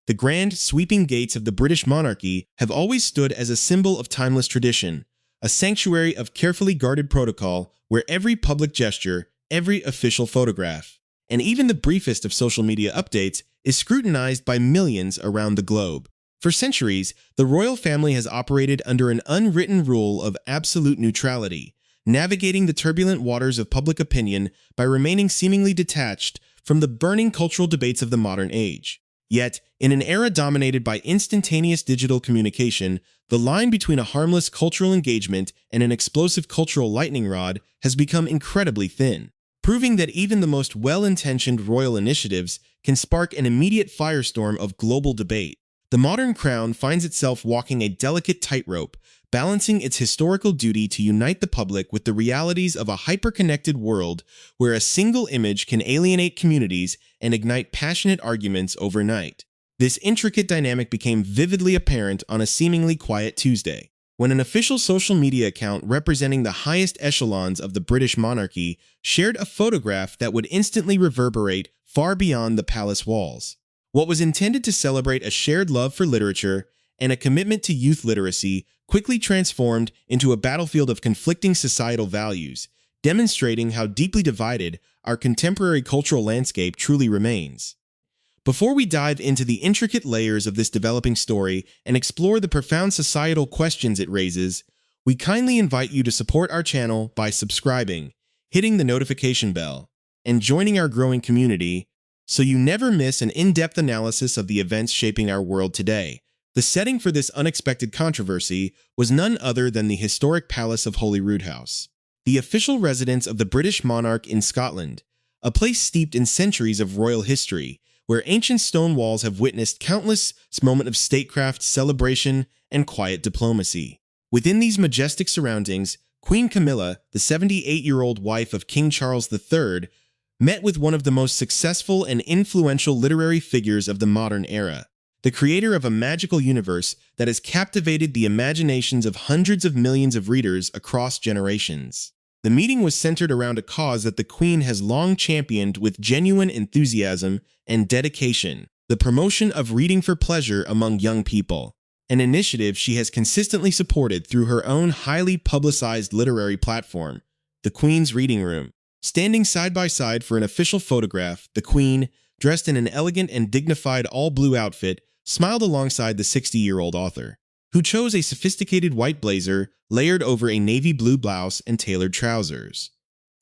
The grand, sweeping gates of the British monarchy have always stood as a symbol of timeless tradition, a sanctuary of carefully guarded protocol where every public gesture, every official photograph, and even the briefest of social media updates is scrutinized by millions around the globe. For centuries, the royal family has operated under an unwritten rule of absolute neutrality, navigating the turbulent waters of public opinion by remaining seemingly detached from the burning cultural debates of the modern age. Yet, in an era dominated by instantaneous digital communication, the line between a harmless cultural engagement and an explosive cultural lightning rod has become incredibly thin, proving that even the most well-intentioned royal initiatives can spark an immediate firestorm of global debate. The modern crown finds itself walking a delicate tightrope, balancing its historical duty to unite the public with the realities of a hyper-connected world where a single image can alienate communities and ignite passionate arguments overnight. This intricate dynamic became vividly apparent on a seemingly quiet Tuesday, when an official social media account representing the highest echelons of the British monarchy shared a photograph that would instantly reverberate far beyond the palace walls. What was intended to celebrate a shared love for literature and a commitment to youth literacy quickly transformed into a battlefield of conflicting societal values, demonstrating how deeply divided our contemporary cultural landscape truly remains. Before we dive into the intricate layers of this developing story and explore the profound societal questions it raises, we kindly invite you to support our channel by subscribing, hitting the notification bell, and joining our growing community so you never miss an in-depth analysis of the events shaping our world today. The setting for this unexpected controversy was none other than the historic Palace of Holyroodhouse, the official residence of the British monarch in Scotland, a place steeped in centuries of royal history, where ancient stone walls have witnessed countless moments of statecraft, celebration, and quiet diplomacy. Within these majestic surroundings, Queen Camilla, the 78-year-old wife of King Charles III, met with one of the most successful and influential literary figures of the modern era, the creator of a magical universe that has captivated the imaginations of hundreds of millions of readers across generations. The meeting was centered around a cause that the Queen has long championed with genuine enthusiasm and dedication: the promotion of reading for pleasure among young people, an initiative she has consistently supported through her own highly publicized literary platform, the Queen's Reading Room. Standing side by side for an official photograph, the Queen, dressed in an elegant and dignified all-blue outfit, smiled alongside the 60-year-old author, who chose a sophisticated white blazer layered over a navy blue blouse and tailored trousers.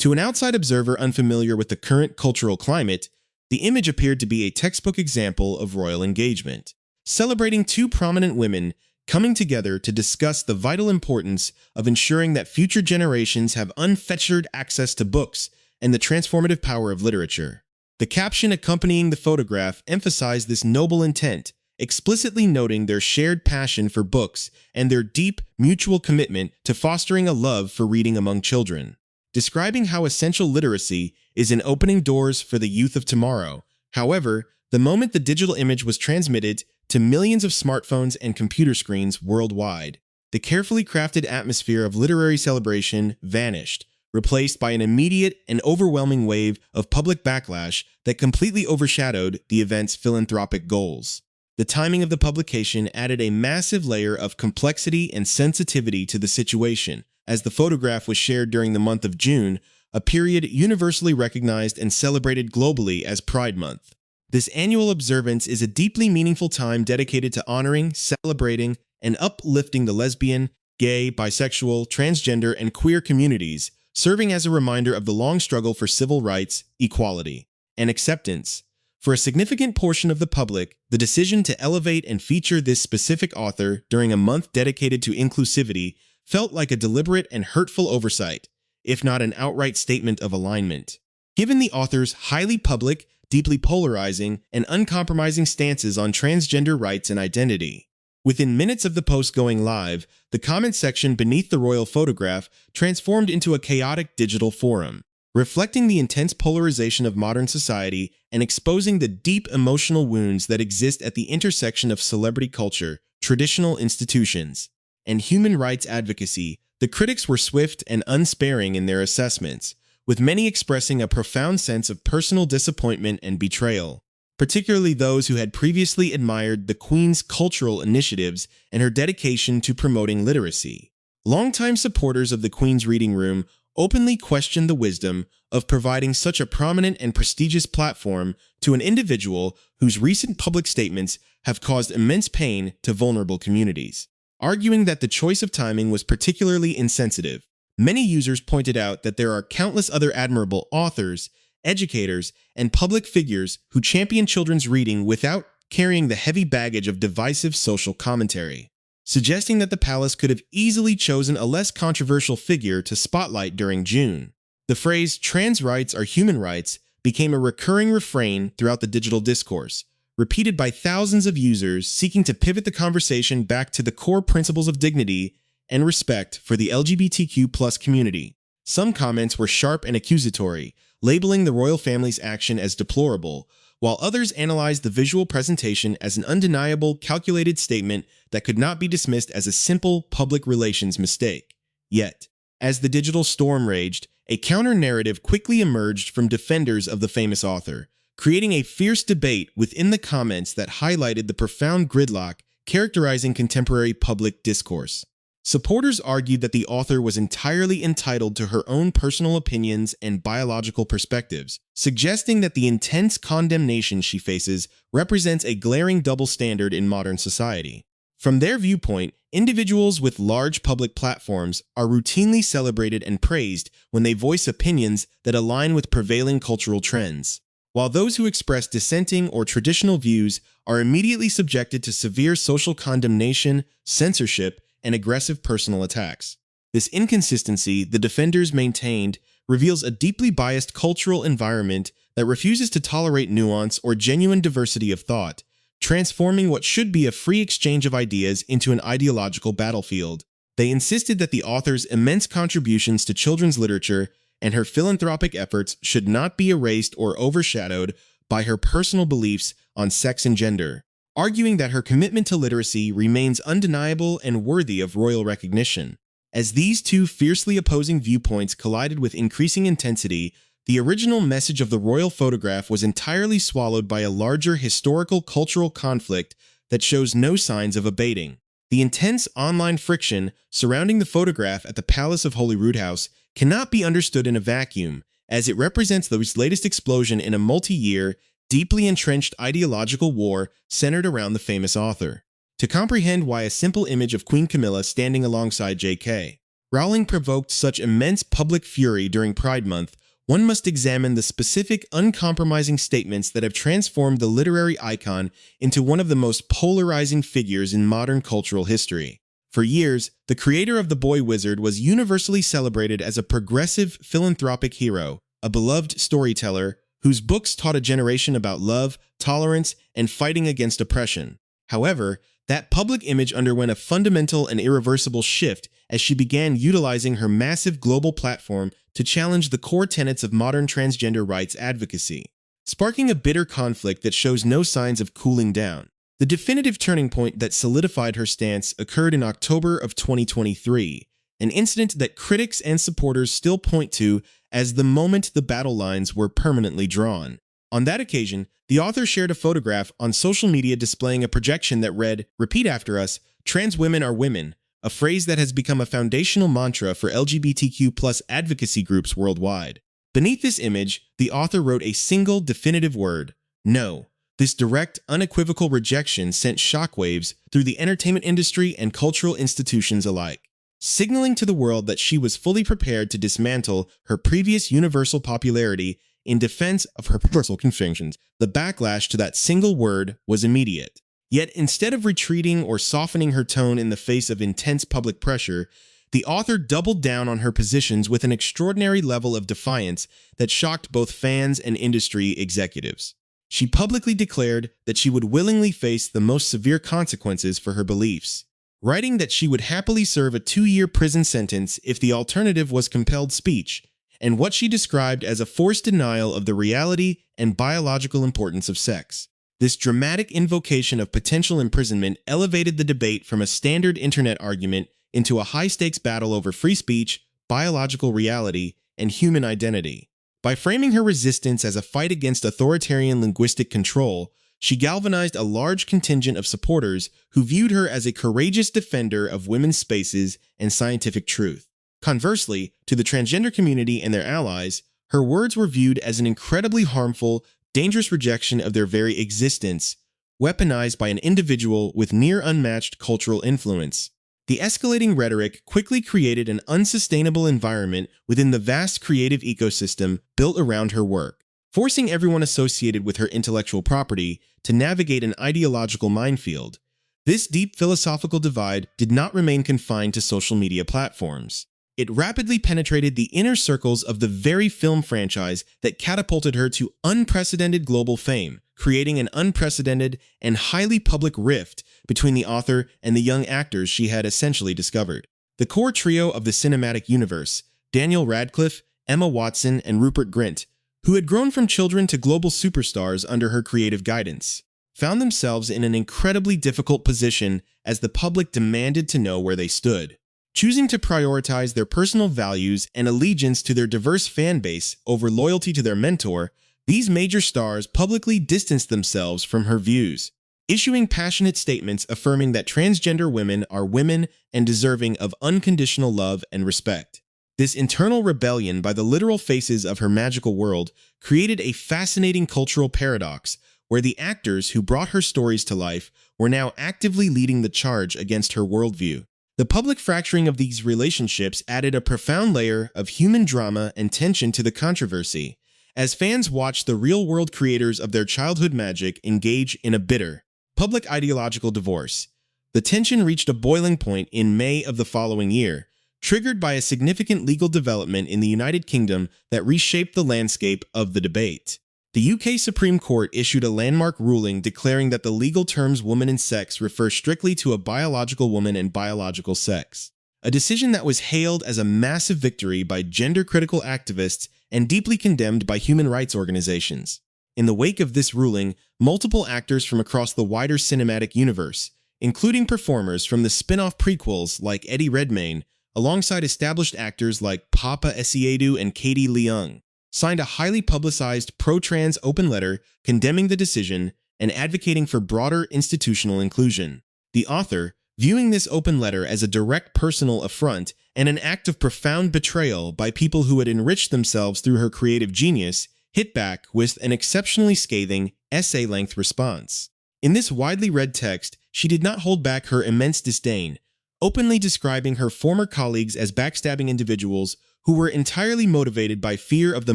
To an outside observer unfamiliar with the current cultural climate, the image appeared to be a textbook example of royal engagement, celebrating two prominent women coming together to discuss the vital importance of ensuring that future generations have unfettered access to books and the transformative power of literature. The caption accompanying the photograph emphasized this noble intent, explicitly noting their shared passion for books and their deep, mutual commitment to fostering a love for reading among children. Describing how essential literacy is in opening doors for the youth of tomorrow. However, the moment the digital image was transmitted to millions of smartphones and computer screens worldwide, the carefully crafted atmosphere of literary celebration vanished, replaced by an immediate and overwhelming wave of public backlash that completely overshadowed the event's philanthropic goals. The timing of the publication added a massive layer of complexity and sensitivity to the situation, as the photograph was shared during the month of June, a period universally recognized and celebrated globally as Pride Month. This annual observance is a deeply meaningful time dedicated to honoring, celebrating, and uplifting the lesbian, gay, bisexual, transgender, and queer communities, serving as a reminder of the long struggle for civil rights, equality, and acceptance. For a significant portion of the public, the decision to elevate and feature this specific author during a month dedicated to inclusivity felt like a deliberate and hurtful oversight, if not an outright statement of alignment. Given the author's highly public, deeply polarizing, and uncompromising stances on transgender rights and identity. Within minutes of the post going live, the comment section beneath the royal photograph transformed into a chaotic digital forum, reflecting the intense polarization of modern society and exposing the deep emotional wounds that exist at the intersection of celebrity culture, traditional institutions, and human rights advocacy. The critics were swift and unsparing in their assessments, with many expressing a profound sense of personal disappointment and betrayal. particularly those who had previously admired the Queen's cultural initiatives and her dedication to promoting literacy. Longtime supporters of the Queen's reading room openly questioned the wisdom of providing such a prominent and prestigious platform to an individual whose recent public statements have caused immense pain to vulnerable communities, arguing that the choice of timing was particularly insensitive. Many users pointed out that there are countless other admirable authors, educators, and public figures who champion children's reading without carrying the heavy baggage of divisive social commentary, suggesting that the palace could have easily chosen a less controversial figure to spotlight during June. The phrase "trans rights are human rights" became a recurring refrain throughout the digital discourse, repeated by thousands of users seeking to pivot the conversation back to the core principles of dignity and respect for the LGBTQ+ community. Some comments were sharp and accusatory, labeling the royal family's action as deplorable, while others analyzed the visual presentation as an undeniable, calculated statement that could not be dismissed as a simple public relations mistake. Yet, as the digital storm raged, a counter-narrative quickly emerged from defenders of the famous author, creating a fierce debate within the comments that highlighted the profound gridlock characterizing contemporary public discourse. Supporters argued that the author was entirely entitled to her own personal opinions and biological perspectives, suggesting that the intense condemnation she faces represents a glaring double standard in modern society. From their viewpoint, individuals with large public platforms are routinely celebrated and praised when they voice opinions that align with prevailing cultural trends, while those who express dissenting or traditional views are immediately subjected to severe social condemnation, censorship, and aggressive personal attacks. This inconsistency, the defenders maintained, reveals a deeply biased cultural environment that refuses to tolerate nuance or genuine diversity of thought, transforming what should be a free exchange of ideas into an ideological battlefield. They insisted that the author's immense contributions to children's literature and her philanthropic efforts should not be erased or overshadowed by her personal beliefs on sex and gender, arguing that her commitment to literacy remains undeniable and worthy of royal recognition. As these two fiercely opposing viewpoints collided with increasing intensity, the original message of the royal photograph was entirely swallowed by a larger historical cultural conflict that shows no signs of abating. The intense online friction surrounding the photograph at the Palace of Holyroodhouse cannot be understood in a vacuum, as it represents the latest explosion in a multi-year, deeply entrenched ideological war centered around the famous author. To comprehend why a simple image of Queen Camilla standing alongside J.K. Rowling provoked such immense public fury during Pride Month, one must examine the specific, uncompromising statements that have transformed the literary icon into one of the most polarizing figures in modern cultural history. For years, the creator of The Boy Wizard was universally celebrated as a progressive, philanthropic hero, a beloved storyteller whose books taught a generation about love, tolerance, and fighting against oppression. However, that public image underwent a fundamental and irreversible shift as she began utilizing her massive global platform to challenge the core tenets of modern transgender rights advocacy, sparking a bitter conflict that shows no signs of cooling down. The definitive turning point that solidified her stance occurred in October of 2023, an incident that critics and supporters still point to as the moment the battle lines were permanently drawn. On that occasion, the author shared a photograph on social media displaying a projection that read, "Repeat after us, trans women are women," a phrase that has become a foundational mantra for LGBTQ+ advocacy groups worldwide. Beneath this image, the author wrote a single definitive word: no. This direct, unequivocal rejection sent shockwaves through the entertainment industry and cultural institutions alike, signaling to the world that she was fully prepared to dismantle her previous universal popularity in defense of her personal convictions. The backlash to that single word was immediate. Yet instead of retreating or softening her tone in the face of intense public pressure, the author doubled down on her positions with an extraordinary level of defiance that shocked both fans and industry executives. She publicly declared that she would willingly face the most severe consequences for her beliefs, writing that she would happily serve a 2-year prison sentence if the alternative was compelled speech, and what she described as a forced denial of the reality and biological importance of sex. This dramatic invocation of potential imprisonment elevated the debate from a standard internet argument into a high-stakes battle over free speech, biological reality, and human identity. By framing her resistance as a fight against authoritarian linguistic control, she galvanized a large contingent of supporters who viewed her as a courageous defender of women's spaces and scientific truth. Conversely, to the transgender community and their allies, her words were viewed as an incredibly harmful, dangerous rejection of their very existence, weaponized by an individual with near unmatched cultural influence. The escalating rhetoric quickly created an unsustainable environment within the vast creative ecosystem built around her work, forcing everyone associated with her intellectual property to navigate an ideological minefield. This deep philosophical divide did not remain confined to social media platforms. It rapidly penetrated the inner circles of the very film franchise that catapulted her to unprecedented global fame, creating an unprecedented and highly public rift between the author and the young actors she had essentially discovered. The core trio of the cinematic universe, Daniel Radcliffe, Emma Watson, and Rupert Grint, who had grown from children to global superstars under her creative guidance, found themselves in an incredibly difficult position as the public demanded to know where they stood. Choosing to prioritize their personal values and allegiance to their diverse fan base over loyalty to their mentor, these major stars publicly distanced themselves from her views, issuing passionate statements affirming that transgender women are women and deserving of unconditional love and respect. This internal rebellion by the literal faces of her magical world created a fascinating cultural paradox where the actors who brought her stories to life were now actively leading the charge against her worldview. The public fracturing of these relationships added a profound layer of human drama and tension to the controversy, as fans watched the real-world creators of their childhood magic engage in a bitter, public ideological divorce. The tension reached a boiling point in May of the following year, triggered by a significant legal development in the United Kingdom that reshaped the landscape of the debate. The UK Supreme Court issued a landmark ruling declaring that the legal terms woman and sex refer strictly to a biological woman and biological sex, a decision that was hailed as a massive victory by gender-critical activists and deeply condemned by human rights organizations. In the wake of this ruling, multiple actors from across the wider cinematic universe, including performers from the spin-off prequels like Eddie Redmayne, alongside established actors like Papa Essiedu and Katie Leung, signed a highly publicized pro-trans open letter condemning the decision and advocating for broader institutional inclusion. The author, viewing this open letter as a direct personal affront and an act of profound betrayal by people who had enriched themselves through her creative genius, hit back with an exceptionally scathing, essay-length response. In this widely read text, she did not hold back her immense disdain, openly describing her former colleagues as backstabbing individuals who were entirely motivated by fear of the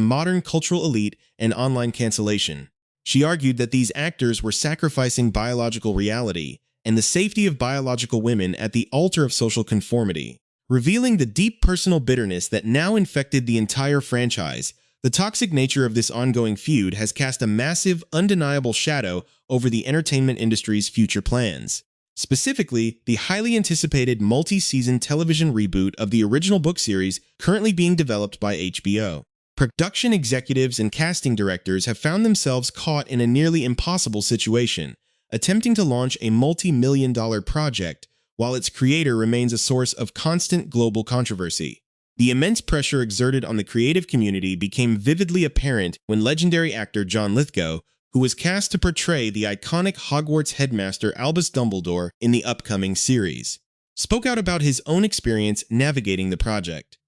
modern cultural elite and online cancellation. She argued that these actors were sacrificing biological reality and the safety of biological women at the altar of social conformity. Revealing the deep personal bitterness that now infected the entire franchise, the toxic nature of this ongoing feud has cast a massive, undeniable shadow over the entertainment industry's future plans. Specifically, the highly anticipated multi-season television reboot of the original book series currently being developed by HBO. Production executives and casting directors have found themselves caught in a nearly impossible situation, attempting to launch a multi-million-dollar project while its creator remains a source of constant global controversy. The immense pressure exerted on the creative community became vividly apparent when legendary actor John Lithgow, who was cast to portray the iconic Hogwarts headmaster Albus Dumbledore in the upcoming series, spoke out about his own experience navigating the project.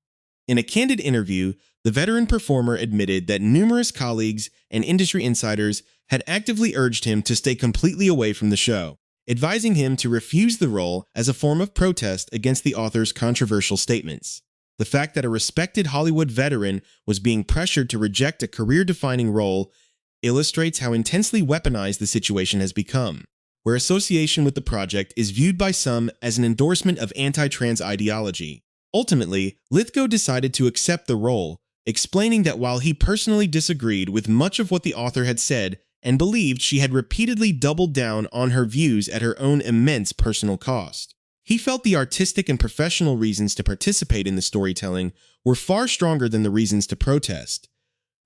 In a candid interview, the veteran performer admitted that numerous colleagues and industry insiders had actively urged him to stay completely away from the show, advising him to refuse the role as a form of protest against the author's controversial statements. The fact that a respected Hollywood veteran was being pressured to reject a career-defining role illustrates how intensely weaponized the situation has become, where association with the project is viewed by some as an endorsement of anti-trans ideology. Ultimately, Lithgow decided to accept the role, explaining that while he personally disagreed with much of what the author had said and believed she had repeatedly doubled down on her views at her own immense personal cost, he felt the artistic and professional reasons to participate in the storytelling were far stronger than the reasons to protest.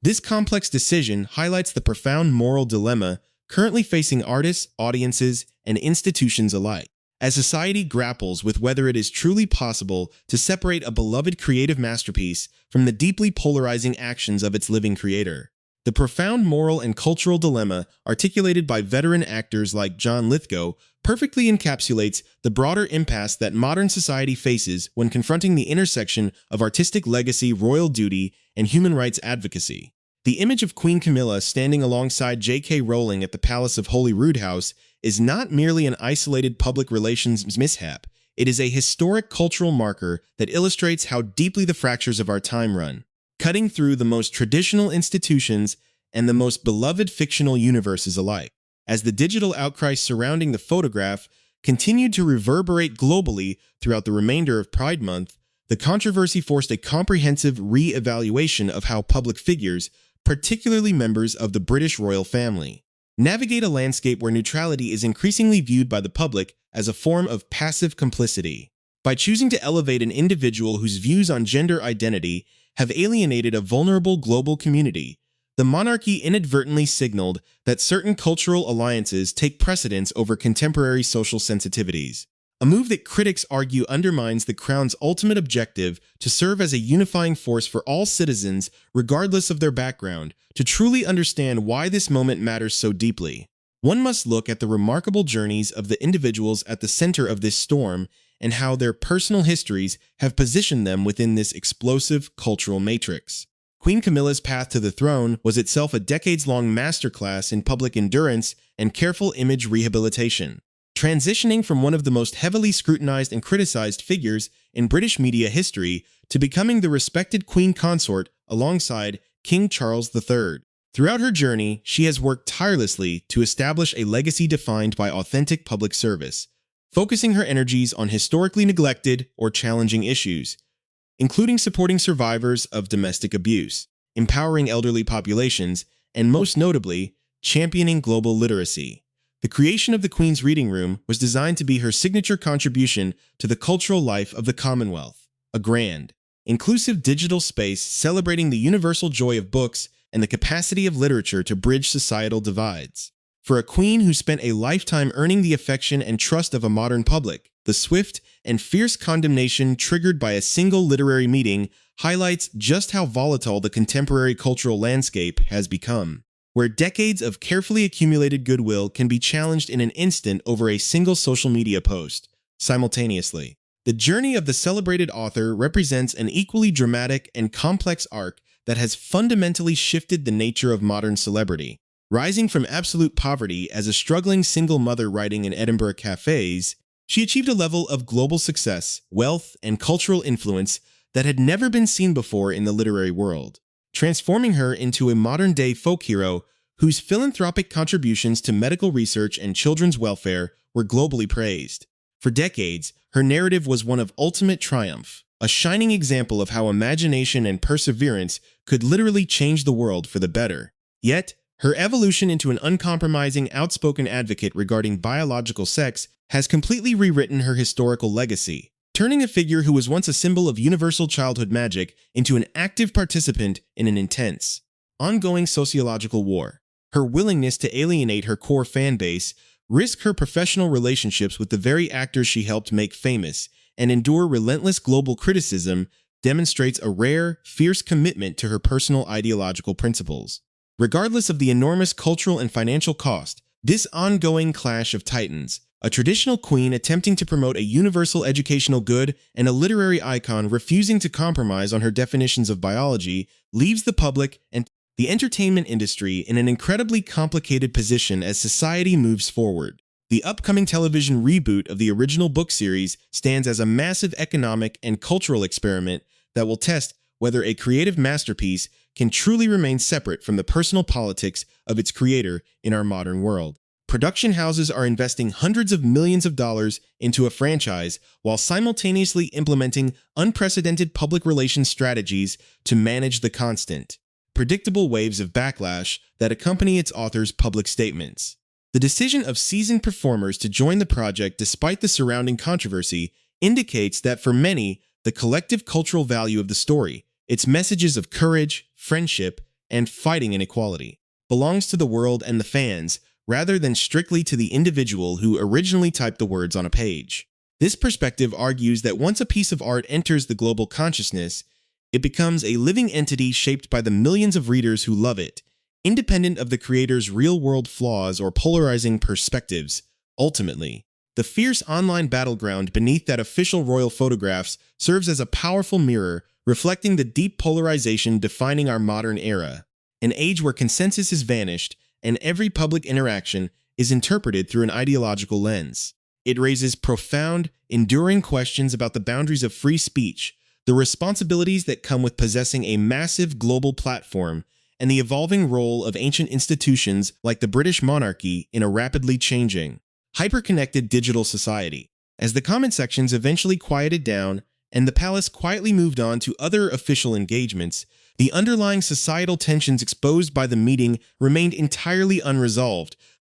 This complex decision highlights the profound moral dilemma currently facing artists, audiences, and institutions alike. as society grapples with whether it is truly possible to separate a beloved creative masterpiece from the deeply polarizing actions of its living creator. The profound moral and cultural dilemma articulated by veteran actors like John Lithgow perfectly encapsulates the broader impasse that modern society faces when confronting the intersection of artistic legacy, royal duty, and human rights advocacy. The image of Queen Camilla standing alongside J.K. Rowling at the Palace of Holyroodhouse is not merely an isolated public relations mishap. It is a historic cultural marker that illustrates how deeply the fractures of our time run, cutting through the most traditional institutions and the most beloved fictional universes alike. As the digital outcry surrounding the photograph continued to reverberate globally throughout the remainder of Pride Month, the controversy forced a comprehensive re-evaluation of how public figures, particularly members of the British royal family, navigate a landscape where neutrality is increasingly viewed by the public as a form of passive complicity. By choosing to elevate an individual whose views on gender identity have alienated a vulnerable global community, the monarchy inadvertently signaled that certain cultural alliances take precedence over contemporary social sensitivities. A move that critics argue undermines the crown's ultimate objective to serve as a unifying force for all citizens, regardless of their background. To truly understand why this moment matters so deeply, one must look at the remarkable journeys of the individuals at the center of this storm and how their personal histories have positioned them within this explosive cultural matrix. Queen Camilla's path to the throne was itself a decades-long masterclass in public endurance and careful image rehabilitation. Transitioning from one of the most heavily scrutinized and criticized figures in British media history to becoming the respected queen consort alongside King Charles III. Throughout her journey, she has worked tirelessly to establish a legacy defined by authentic public service, focusing her energies on historically neglected or challenging issues, including supporting survivors of domestic abuse, empowering elderly populations, and most notably, championing global literacy. The creation of the Queen's Reading Room was designed to be her signature contribution to the cultural life of the Commonwealth, a grand, inclusive digital space celebrating the universal joy of books and the capacity of literature to bridge societal divides. For a queen who spent a lifetime earning the affection and trust of a modern public, the swift and fierce condemnation triggered by a single literary meeting highlights just how volatile the contemporary cultural landscape has become, where decades of carefully accumulated goodwill can be challenged in an instant over a single social media post. Simultaneously, the journey of the celebrated author represents an equally dramatic and complex arc that has fundamentally shifted the nature of modern celebrity. Rising from absolute poverty as a struggling single mother writing in Edinburgh cafes, she achieved a level of global success, wealth, and cultural influence that had never been seen before in the literary world, transforming her into a modern-day folk hero whose philanthropic contributions to medical research and children's welfare were globally praised. For decades, her narrative was one of ultimate triumph, a shining example of how imagination and perseverance could literally change the world for the better. Yet, her evolution into an uncompromising, outspoken advocate regarding biological sex has completely rewritten her historical legacy, turning a figure who was once a symbol of universal childhood magic into an active participant in an intense, ongoing sociological war. Her willingness to alienate her core fan base, risk her professional relationships with the very actors she helped make famous, and endure relentless global criticism demonstrates a rare, fierce commitment to her personal ideological principles. Regardless of the enormous cultural and financial cost, this ongoing clash of titans, a traditional queen attempting to promote a universal educational good and a literary icon refusing to compromise on her definitions of biology, leaves the public and the entertainment industry in an incredibly complicated position as society moves forward. The upcoming television reboot of the original book series stands as a massive economic and cultural experiment that will test whether a creative masterpiece can truly remain separate from the personal politics of its creator in our modern world. Production houses are investing hundreds of millions of dollars into a franchise while simultaneously implementing unprecedented public relations strategies to manage the constant, predictable waves of backlash that accompany its authors' public statements. The decision of seasoned performers to join the project despite the surrounding controversy indicates that for many, the collective cultural value of the story, its messages of courage, friendship, and fighting inequality, belongs to the world and the fans, rather than strictly to the individual who originally typed the words on a page. This perspective argues that once a piece of art enters the global consciousness, it becomes a living entity shaped by the millions of readers who love it, independent of the creator's real-world flaws or polarizing perspectives. Ultimately, the fierce online battleground beneath that official royal photographs serves as a powerful mirror reflecting the deep polarization defining our modern era, an age where consensus has vanished and every public interaction is interpreted through an ideological lens. It raises profound, enduring questions about the boundaries of free speech, the responsibilities that come with possessing a massive global platform, and the evolving role of ancient institutions like the British monarchy in a rapidly changing, hyper-connected digital society. As the comment sections eventually quieted down and the palace quietly moved on to other official engagements, the underlying societal tensions exposed by the meeting remained entirely unresolved,